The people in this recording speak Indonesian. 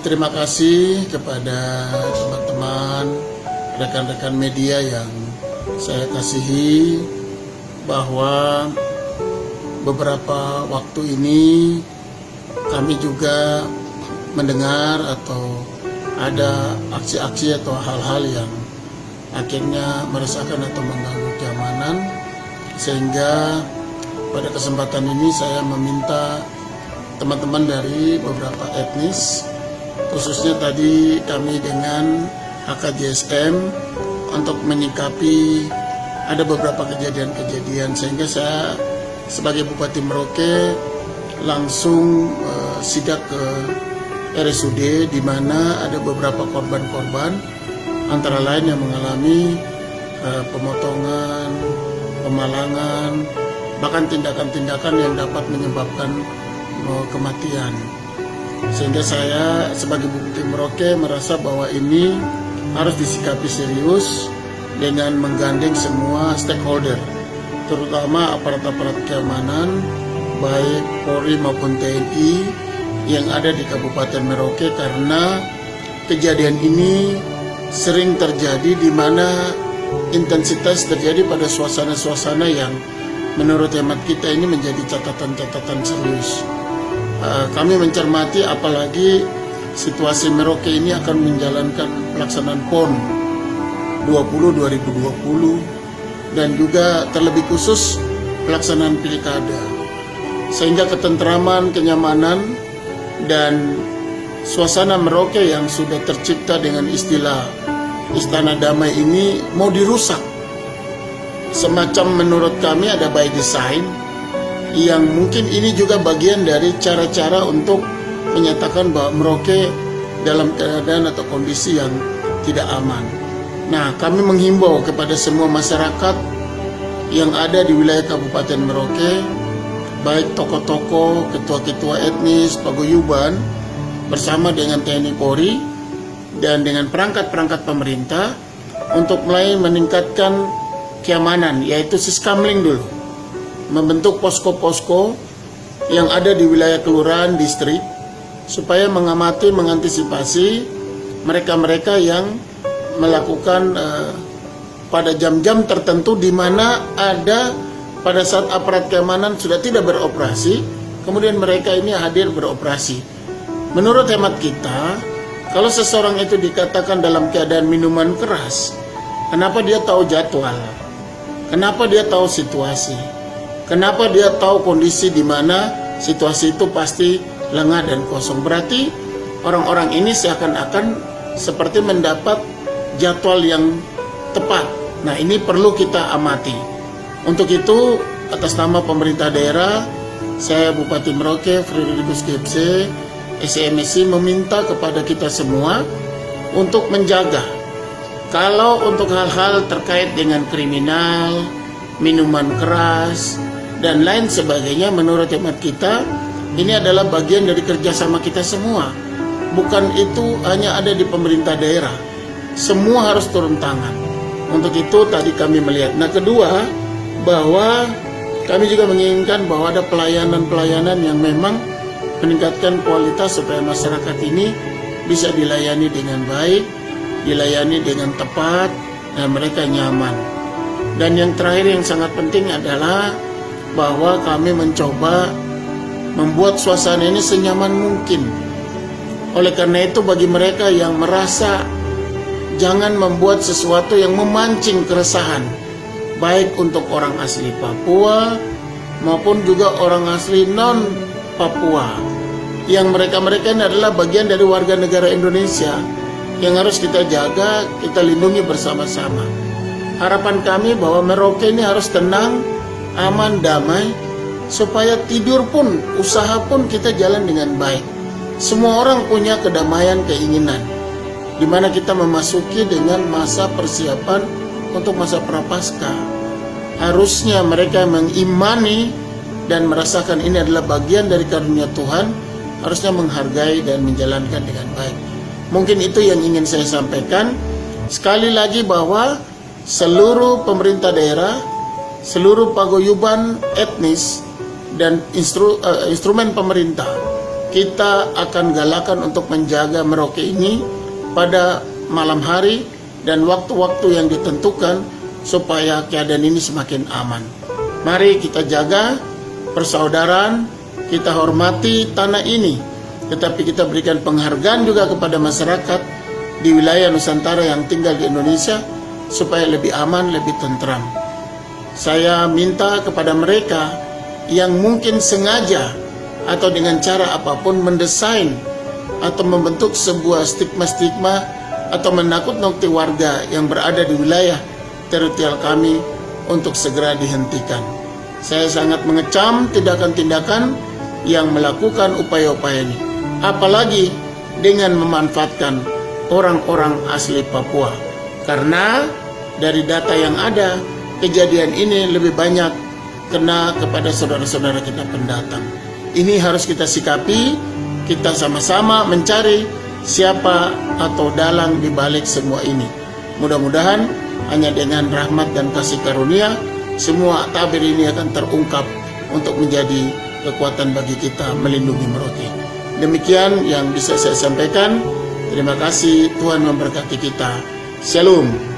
Terima kasih kepada teman-teman, rekan-rekan media yang saya kasihi, bahwa beberapa waktu ini kami juga mendengar atau ada aksi-aksi atau hal-hal yang akhirnya meresahkan atau mengganggu keamanan, sehingga pada kesempatan ini saya meminta teman-teman dari beberapa etnis, khususnya tadi kami dengan HKJSM, untuk menyikapi ada beberapa kejadian-kejadian, sehingga saya sebagai Bupati Merauke langsung sidak ke RSUD, di mana ada beberapa korban-korban, antara lain yang mengalami pemotongan, pemalangan, bahkan tindakan-tindakan yang dapat menyebabkan kematian. Sehingga saya sebagai Bupati Merauke merasa bahwa ini harus disikapi serius dengan menggandeng semua stakeholder, terutama aparat-aparat keamanan, baik Polri maupun TNI yang ada di Kabupaten Merauke, karena kejadian ini sering terjadi di mana intensitas terjadi pada suasana-suasana yang menurut hemat kita ini menjadi catatan-catatan serius. Kami mencermati apalagi situasi Merauke ini akan menjalankan pelaksanaan PON 2020 dan juga terlebih khusus pelaksanaan pilkada, sehingga ketentraman, kenyamanan, dan suasana Merauke yang sudah tercipta dengan istilah Istana Damai ini mau dirusak. Semacam menurut kami ada by design, yang mungkin ini juga bagian dari cara-cara untuk menyatakan bahwa Merauke dalam keadaan atau kondisi yang tidak aman. Nah, kami menghimbau kepada semua masyarakat yang ada di wilayah Kabupaten Merauke, baik tokoh-tokoh, ketua-ketua etnis, paguyuban, bersama dengan TNI Polri dan dengan perangkat-perangkat pemerintah, untuk mulai meningkatkan keamanan, yaitu siskamling dulu, membentuk posko-posko yang ada di wilayah kelurahan, distrik, supaya mengamati, mengantisipasi mereka-mereka yang melakukan pada jam-jam tertentu di mana ada pada saat aparat keamanan sudah tidak beroperasi, kemudian mereka ini hadir beroperasi. Menurut hemat kita, kalau seseorang itu dikatakan dalam keadaan minuman keras, kenapa dia tahu jadwal? Kenapa dia tahu situasi? Kenapa dia tahu kondisi di mana situasi itu pasti lengah dan kosong? Berarti orang-orang ini seakan-akan seperti mendapat jadwal yang tepat. Nah, ini perlu kita amati. Untuk itu, atas nama pemerintah daerah, saya Bupati Merauke, Frederikus GFC, SMSI meminta kepada kita semua untuk menjaga. Kalau untuk hal-hal terkait dengan kriminal, minuman keras, dan lain sebagainya, menurut hemat kita, ini adalah bagian dari kerjasama kita semua. Bukan itu hanya ada di pemerintah daerah. Semua harus turun tangan. Untuk itu tadi kami melihat. Nah, kedua, bahwa kami juga menginginkan bahwa ada pelayanan-pelayanan yang memang meningkatkan kualitas supaya masyarakat ini bisa dilayani dengan baik, dilayani dengan tepat, dan mereka nyaman. Dan yang terakhir yang sangat penting adalah bahwa kami mencoba membuat suasana ini senyaman mungkin. Oleh karena itu, bagi mereka yang merasa, jangan membuat sesuatu yang memancing keresahan, baik untuk orang asli Papua maupun juga orang asli non-Papua, yang mereka-mereka ini adalah bagian dari warga negara Indonesia yang harus kita jaga, kita lindungi bersama-sama. Harapan kami bahwa Merauke ini harus tenang, aman, damai, supaya tidur pun, usaha pun kita jalan dengan baik. Semua orang punya kedamaian, keinginan, di mana kita memasuki dengan masa persiapan untuk masa prapaskah. Harusnya mereka mengimani dan merasakan ini adalah bagian dari karunia Tuhan, harusnya menghargai dan menjalankan dengan baik. Mungkin itu yang ingin saya sampaikan. Sekali lagi bahwa seluruh pemerintah daerah, seluruh paguyuban etnis, dan instrumen pemerintah, kita akan galakan untuk menjaga Merauke ini pada malam hari dan waktu-waktu yang ditentukan supaya keadaan ini semakin aman. Mari kita jaga persaudaraan, kita hormati tanah ini, tetapi kita berikan penghargaan juga kepada masyarakat di wilayah Nusantara yang tinggal di Indonesia supaya lebih aman, lebih tentram. Saya minta kepada mereka yang mungkin sengaja atau dengan cara apapun mendesain atau membentuk sebuah stigma-stigma atau menakut-nakuti warga yang berada di wilayah teritorial kami untuk segera dihentikan. Saya sangat mengecam tindakan-tindakan yang melakukan upaya-upaya ini, apalagi dengan memanfaatkan orang-orang asli Papua. Karena dari data yang ada, kejadian ini lebih banyak kena kepada saudara-saudara kita pendatang. Ini harus kita sikapi, kita sama-sama mencari siapa atau dalang di balik semua ini. Mudah-mudahan hanya dengan rahmat dan kasih karunia, semua tabir ini akan terungkap untuk menjadi kekuatan bagi kita melindungi Merauke. Demikian yang bisa saya sampaikan. Terima kasih, Tuhan memberkati kita. Shalom.